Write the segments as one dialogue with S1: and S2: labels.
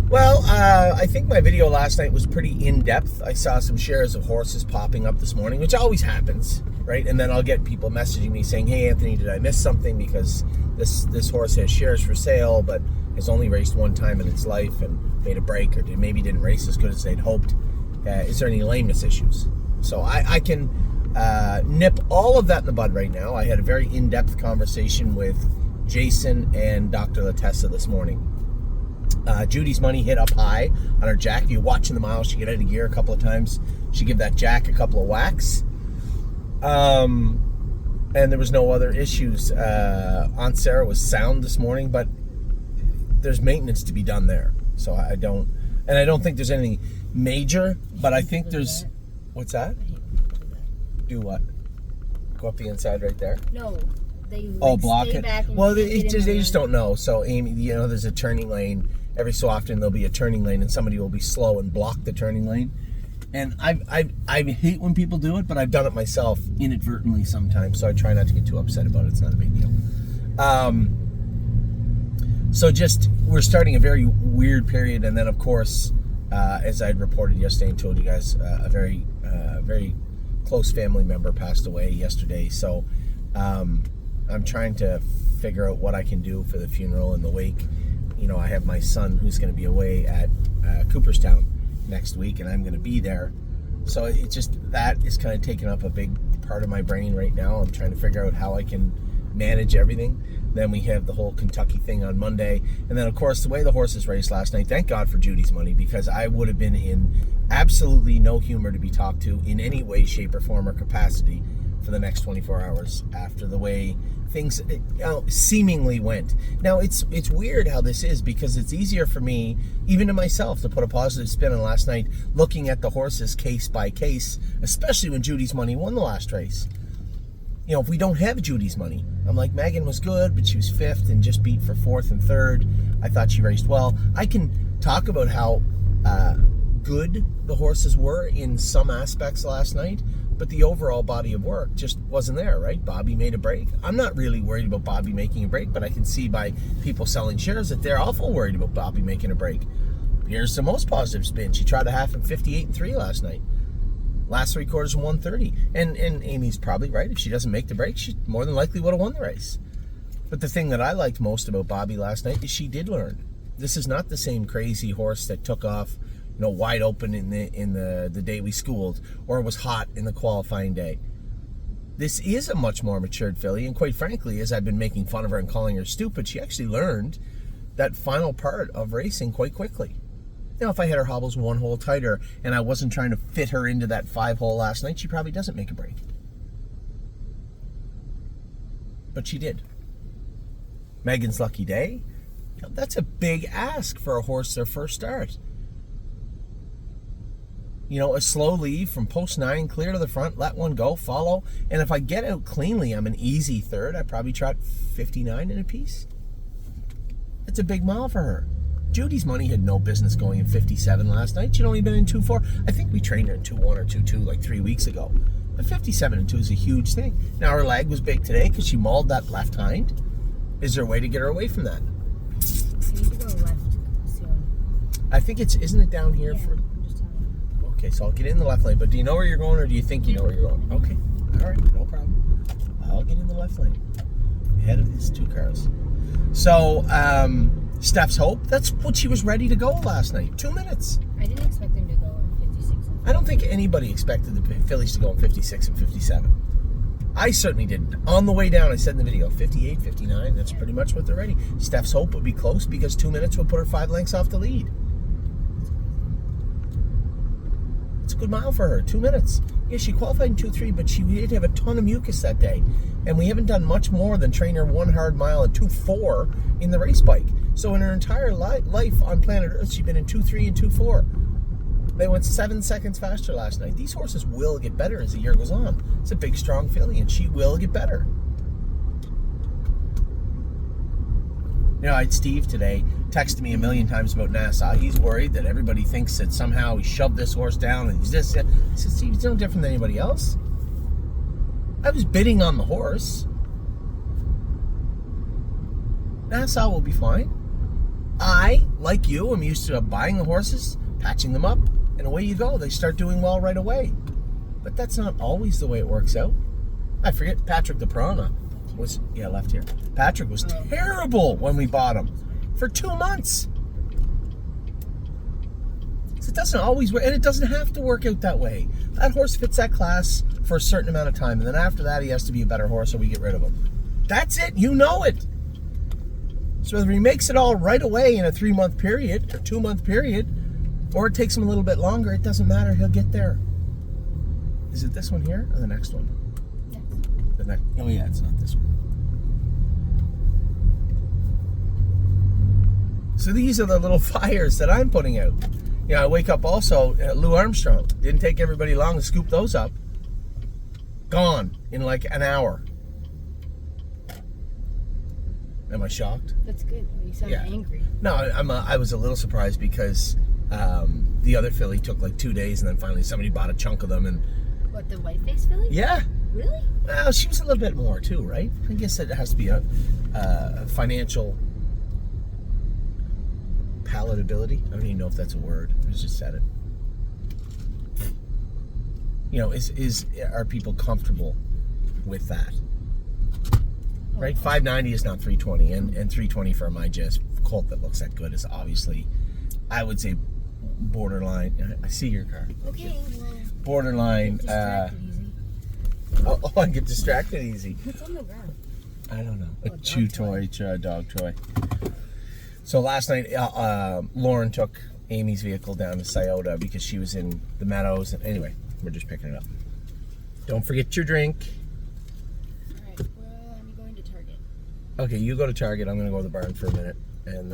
S1: Well, I think my video last night was pretty in-depth. I saw some shares of horses popping up this morning, which always happens, right? And then I'll get people messaging me saying, hey, Anthony, did I miss something? Because this horse has shares for sale, but has only raced one time in its life and made a break, or maybe didn't race as good as they'd hoped. Is there any lameness issues? So I can nip all of that in the bud right now. I had a very in-depth conversation with Jason and Dr. Latessa this morning. Judy's money hit up high on her jack. If you're watching the miles, she get out of gear a couple of times. She give that jack a couple of whacks. And there was no other issues. Aunt Sarah was sound this morning, but there's maintenance to be done there. So I don't think there's anything major, but I think there's... What's that? Do what? Go up the inside right there?
S2: No. They
S1: block it. Well, they just don't know. So, Amy, there's a turning lane. Every so often there'll be a turning lane, and somebody will be slow and block the turning lane. And I hate when people do it, but I've done it myself inadvertently sometimes. So I try not to get too upset about it. It's not a big deal. So we're starting a very weird period, and then of course, as I had reported yesterday and told you guys, a very close family member passed away yesterday. So. I'm trying to figure out what I can do for the funeral and the wake. I have my son who's going to be away at Cooperstown next week, and I'm going to be there. So that is kind of taking up a big part of my brain right now. I'm trying to figure out how I can manage everything. Then we have the whole Kentucky thing on Monday. And then, of course, the way the horses raced last night, thank God for Judy's money, because I would have been in absolutely no humor to be talked to in any way, shape, or form or capacity for the next 24 hours after the way things seemingly went. Now, it's weird how this is, because it's easier for me, even to myself, to put a positive spin on last night, looking at the horses case by case, especially when Judy's money won the last race. If we don't have Judy's money, I'm like, Megan was good, but she was fifth and just beat for fourth and third. I thought she raced well. I can talk about how good the horses were in some aspects last night, but the overall body of work just wasn't there, right? Bobby made a break. I'm not really worried about Bobby making a break, but I can see by people selling shares that they're awful worried about Bobby making a break. Here's the most positive spin. She tried a half in 58-3 last night. Last 3 quarters in 130. And Amy's probably right. If she doesn't make the break, she more than likely would have won the race. But the thing that I liked most about Bobby last night is she did learn. This is not the same crazy horse that took off wide open in the day we schooled, or it was hot in the qualifying day. This is a much more matured filly, and quite frankly, as I've been making fun of her and calling her stupid, she actually learned that final part of racing quite quickly. If I had her hobbles 1 hole tighter and I wasn't trying to fit her into that 5-hole last night, she probably doesn't make a break. But she did. Megan's lucky day. That's a big ask for a horse their first start. A slow leave from post 9, clear to the front, let one go, follow. And if I get out cleanly, I'm an easy third. I probably trot 59 in a piece. That's a big mile for her. Judy's money had no business going in 57 last night. She'd only been in 2-4. I think we trained her in 2-1 or 2-2 like 3 weeks ago. But 57 and 2 is a huge thing. Now, her leg was big today because she mauled that left hind. Is there a way to get her away from that?
S2: You need to go left soon.
S1: I think isn't it down here?
S2: Yeah.
S1: Okay, so I'll get in the left lane. But do you know where you're going, or do you think you know where you're going? Okay, all right, no problem. I'll get in the left lane, ahead of these 2 cars. So, Steph's Hope, that's what she was ready to go last night. 2 minutes.
S2: I didn't expect him to go in 56.
S1: I don't think anybody expected the fillies to go in 56 and 57. I certainly didn't. On the way down, I said in the video, 58, 59, that's pretty much what they're ready. Steph's Hope would be close because 2 minutes would put her 5 lengths off the lead. It's a good mile for her, 2 minutes. Yeah, she qualified in 2-3, but she did have a ton of mucus that day. And we haven't done much more than train her 1 hard mile and 2-4 in the race bike. So in her entire life on planet Earth, she's been in 2-3 and 2-4. They went 7 seconds faster last night. These horses will get better as the year goes on. It's a big, strong filly, and she will get better. I had Steve today texted me a million times about Nassau. He's worried that everybody thinks that somehow he shoved this horse down and he's this. I said, Steve, he's no different than anybody else. I was bidding on the horse. Nassau will be fine. I like like you, I'm used to buying the horses, patching them up, and away you go. They start doing well right away. But that's not always the way it works out. I forget, Patrick the Piranha was, left here. Patrick was terrible when we bought him for 2 months. So it doesn't always work, and it doesn't have to work out that way. That horse fits that class for a certain amount of time, and then after that, he has to be a better horse, or we get rid of him. That's it. You know it. So whether he makes it all right away in a 3-month period or 2-month period, or it takes him a little bit longer, it doesn't matter. He'll get there. Is it this one here or the next one?
S2: Yes.
S1: The next. Oh yeah, it's not this one. So these are the little fires that I'm putting out. I wake up also, Lou Armstrong. Didn't take everybody long to scoop those up. Gone in like an hour. Am I shocked?
S2: That's good. You sound angry.
S1: No, I was a little surprised because the other filly took like 2 days, and then finally somebody bought a chunk of them. And
S2: What, the white-faced filly?
S1: yeah.
S2: Really?
S1: Well, she was a little bit more too, right? I guess it has to be a financial palatability. I don't even know if that's a word. I just said it. Are people comfortable with that? Right? 590 is not 320, and 320 for my just colt that looks that good is obviously, I would say, borderline. I see your car.
S2: Okay, well,
S1: Borderline.
S2: distracted easy.
S1: I get distracted easy.
S2: What's on the ground?
S1: I don't know. A
S2: dog
S1: chew
S2: toy.
S1: toy, dog toy. So last night, Lauren took Amy's vehicle down to Scioto because she was in the meadows. And anyway, we're just picking it up. Don't forget your drink.
S2: Alright, well, I'm going to Target.
S1: Okay, you go to Target. I'm going to go to the barn for a minute. And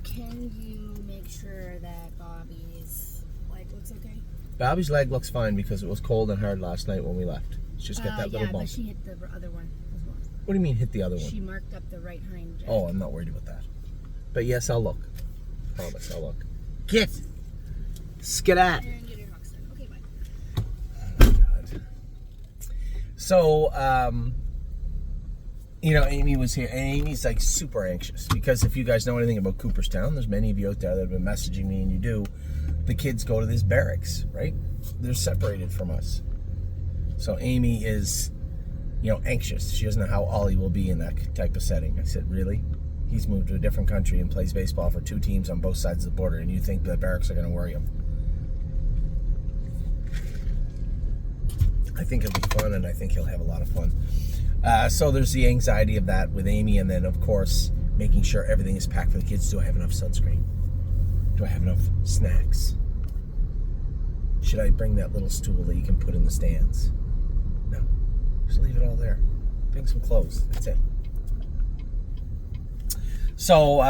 S2: Can you make sure that Bobby's leg looks okay?
S1: Bobby's leg looks fine because it was cold and hard last night when we left. She's got that little
S2: yeah,
S1: bump.
S2: but she hit the other one as well.
S1: What do you mean hit the other one?
S2: She marked up the right hind jack.
S1: Oh, I'm not worried about that. But yes, I'll look. Promise, I'll look. Get! Skedat!
S2: And get your hawks done. Okay, bye.
S1: Oh, God. So, Amy was here, and Amy's like super anxious because if you guys know anything about Cooperstown, there's many of you out there that have been messaging me, and you do. The kids go to this barracks, right? They're separated from us. So Amy is, anxious. She doesn't know how Ollie will be in that type of setting. I said, really? He's moved to a different country and plays baseball for 2 teams on both sides of the border, and you think the barracks are going to worry him? I think it'll be fun, and I think he'll have a lot of fun. So there's the anxiety of that with Amy, and then, of course, making sure everything is packed for the kids. Do I have enough sunscreen? Do I have enough snacks? Should I bring that little stool that you can put in the stands? No. Just leave it all there. Bring some clothes. That's it. So,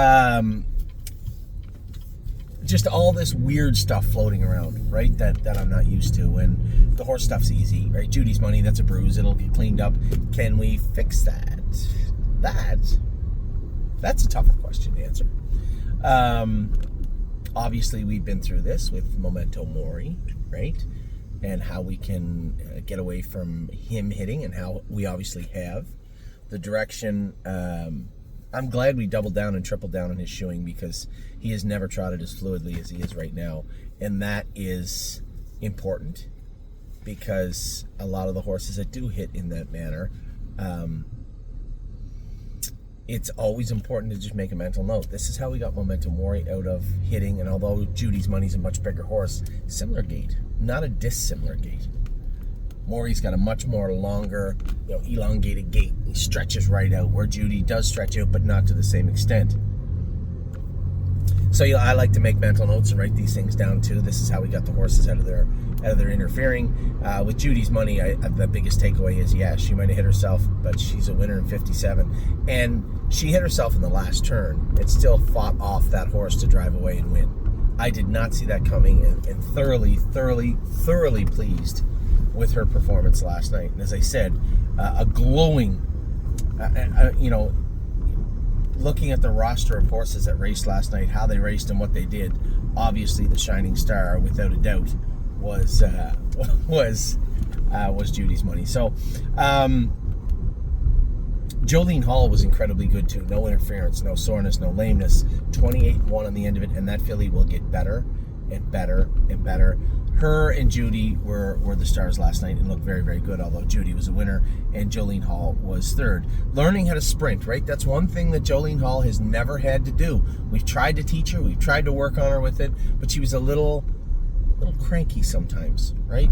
S1: just all this weird stuff floating around, right? That I'm not used to. And the horse stuff's easy, right? Judy's money, that's a bruise. It'll get cleaned up. Can we fix that? That's a tougher question to answer. Obviously, we've been through this with Memento Mori, right? And how we can get away from him hitting, and how we obviously have. The direction, I'm glad we doubled down and tripled down on his shoeing because he has never trotted as fluidly as he is right now. And that is important because a lot of the horses that do hit in that manner, it's always important to just make a mental note. This is how we got Memento Mori out of hitting, and although Judy's Money's a much bigger horse, similar gait, not a dissimilar gait. Maury's got a much more longer, elongated gait. He stretches right out, where Judy does stretch out, but not to the same extent. So I like to make mental notes and write these things down too. This is how we got the horses out of their interfering. With Judy's Money, the biggest takeaway is, she might have hit herself, but she's a winner in 57. And she hit herself in the last turn and still fought off that horse to drive away and win. I did not see that coming, and thoroughly pleased with her performance last night. And as I said, a glowing, looking at the roster of horses that raced last night, how they raced and what they did, obviously the shining star, without a doubt, was Judy's Money. So Jolene Hall was incredibly good too. No interference, no soreness, no lameness. 28-1 on the end of it, and that filly will get better and better and better. Her and Judy were the stars last night and looked very, very good, although Judy was a winner and Jolene Hall was third. Learning how to sprint, right? That's one thing that Jolene Hall has never had to do. We've tried to teach her, we've tried to work on her with it, but she was a little cranky sometimes, right?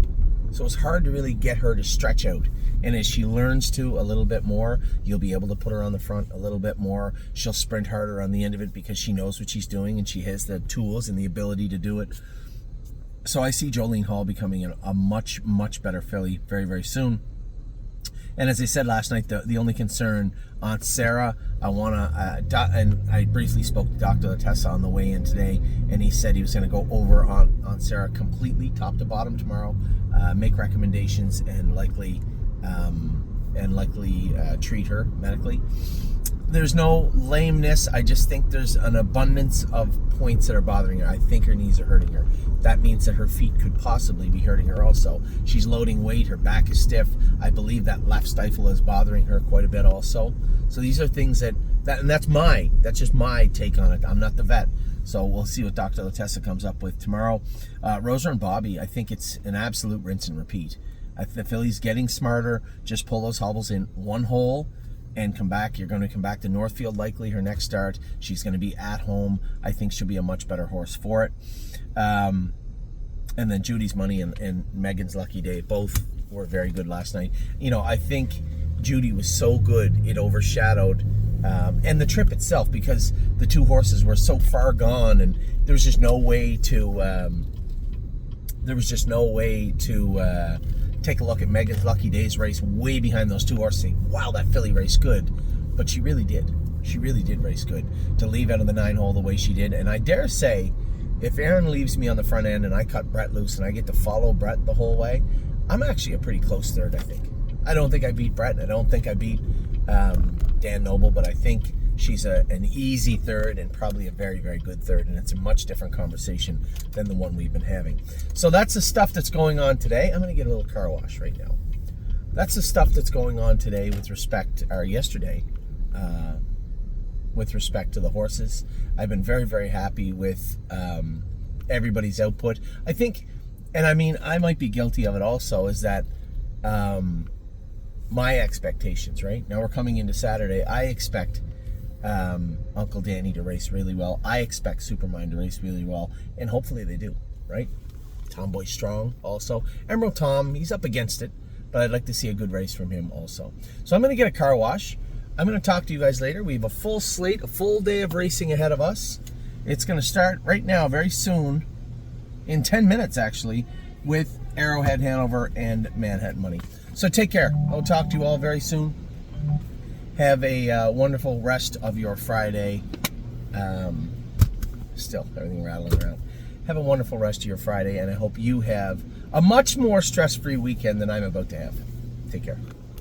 S1: So it's hard to really get her to stretch out. And as she learns to a little bit more, you'll be able to put her on the front a little bit more. She'll sprint harder on the end of it because she knows what she's doing and she has the tools and the ability to do it. So I see Jolene Hall becoming a much, much better filly very, very soon. And as I said last night, the only concern, Aunt Sarah, and I briefly spoke to Dr. Latessa on the way in today, and he said he was going to go over Aunt Sarah completely, top to bottom tomorrow, make recommendations, and likely treat her medically. There's no lameness. I just think there's an abundance of points that are bothering her. I think her knees are hurting her. That means that her feet could possibly be hurting her also. She's loading weight. Her back is stiff. I believe that left stifle is bothering her quite a bit also. So these are things and that's just my take on it. I'm not the vet. So we'll see what Dr. Latessa comes up with tomorrow. Rosa and Bobby, I think it's an absolute rinse and repeat. The filly's getting smarter. Just pull those hobbles in one hole and come back. You're going to come back to Northfield likely her next start. She's going to be at home. I think she'll be a much better horse for it. And then Judy's Money and Megan's Lucky Day both were very good last night. You know, I think Judy was so good it overshadowed and the trip itself, because the two horses were so far gone and there was just no way to take a look at Megan's Lucky Days race way behind those two horses, saying, wow, that filly raced good. But she really did. She really did race good to leave out of the 9-hole the way she did. And I dare say, if Aaron leaves me on the front end and I cut Brett loose and I get to follow Brett the whole way, I'm actually a pretty close third, I think. I don't think I beat Brett. I don't think I beat Dan Noble, but I think she's an easy third and probably a very, very good third, and it's a much different conversation than the one we've been having. So that's the stuff that's going on today. I'm going to get a little car wash right now. That's the stuff that's going on today yesterday with respect to the horses. I've been very, very happy with everybody's output. I think, and I mean, I might be guilty of it also, is that my expectations, right? Now we're coming into Saturday. I expect Uncle Danny to race really well. I expect Supermind to race really well, and hopefully they do, right? Tomboy Strong also. Emerald Tom, he's up against it, but I'd like to see a good race from him also. So I'm going to get a car wash. I'm going to talk to you guys later. We have a full slate, a full day of racing ahead of us. It's going to start right now, very soon, in 10 minutes actually, with Arrowhead, Hanover, and Manhattan Money. So take care. I'll talk to you all very soon. Have a wonderful rest of your Friday. Still, everything rattling around. Have a wonderful rest of your Friday, and I hope you have a much more stress-free weekend than I'm about to have. Take care.